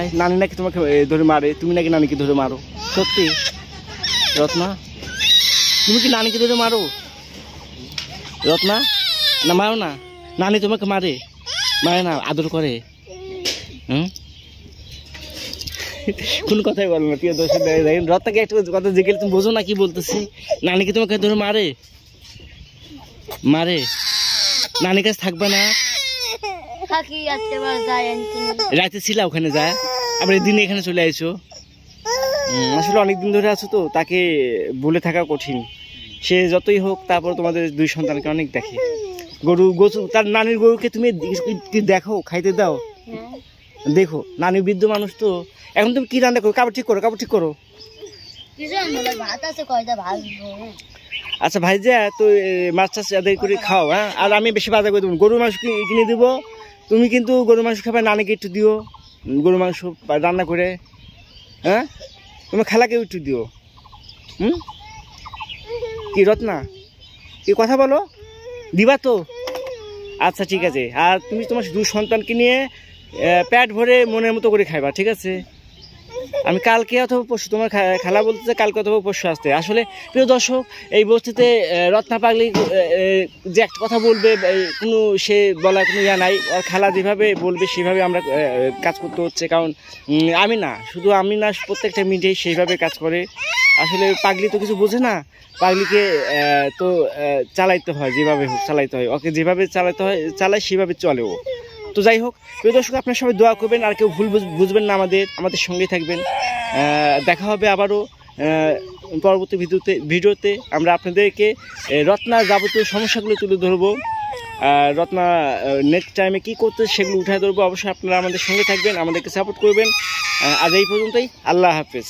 হয় নানি নাকি তোমাকে ধরে মারে, তুমি নাকি নানিকে ধরে মারো, সত্যি রত্না? তুমি কি নানিকে ধরে মারো রত্না? না মারো না, নানি তোমাকে মারে? মারে না, আদর করে? কোন কথাই বলো না, প্রিয় দর্শক দেখেন রত্নাকে একটা কথা জিজ্ঞেস তুমি বোঝো না কি বলতেছি। নানিকে তোমাকে ধরে মারে? মারে? নানির কাছে থাকবে না? রাতে ছিল ওখানে যায়, আবার দিনে এখানে চলে আইছো। আসলে অনেকদিন ধরে আছো তো, তাকে বলে থাকা কঠিন। সে যতই হোক তারপর তোমাদের দুই সন্তানকে অনেক দেখে। গরু তার নানির গরুকে তুমি দেখো, খাইতে দাও? দেখো নানি বৃদ্ধ মানুষ তো। এখন তুমি কি রান্না করো? কাপড় ঠিক করো, কাপড় ঠিক করো। আচ্ছা ভাই যা তো মাছ টাছ আদায় করে খাও। হ্যাঁ, আর আমি বেশি বাজার করে দেবো, গরুর মাংস কিনে দিব। তুমি কিন্তু গরুর মাংস খাবে, নানিকে একটু দিও গরুর মাংস রান্না করে। হ্যাঁ, তুমি খালাকে একটু দিও। কি রত্না, কি কথা বলো? দিবা তো? আচ্ছা ঠিক আছে। আর তুমি তোমার দুই সন্তানকে নিয়ে পেট ভরে মনের মতো করে খাইবা, ঠিক আছে? আমি কালকে অথবা পরশু, তোমার খালা বলতেছে কালকে অথবা পরশু আসতে। আসলে প্রিয় দর্শক, এই বস্তিতে রত্না পাগলি যে একটা কথা বলবে কোনো সে বলার কোনো ইয়া নাই। আর খালা যেভাবে বলবে সেভাবে আমরা কাজ করতে হচ্ছে। কারণ আমি না, শুধু আমি না, প্রত্যেকটা মিডিয়ায় সেইভাবে কাজ করে। আসলে পাগলি তো কিছু বোঝে না, পাগলিকে তো চালাইতে হয়, যেভাবে হোক চালাইতে হয়। ওকে যেভাবে চালাতে হয় চালায়, সেভাবে চলে ও। তো যাই হোক প্রিয় দর্শক, আপনারা সবাই দোয়া করবেন, আর কেউ ভুল বুঝবেন না, আমাদের সঙ্গেই থাকবেন। দেখা হবে আবারও পরবর্তী ভিডিওতে। আমরা আপনাদেরকে রত্নার যাবতীয় সমস্যাগুলো তুলে ধরবো। রত্না নেক্সট টাইমে কী করতে সেগুলো উঠায় ধরবো। অবশ্যই আপনারা আমাদের সঙ্গে থাকবেন, আমাদেরকে সাপোর্ট করবেন। আজ এই পর্যন্তই, আল্লাহ হাফেজ।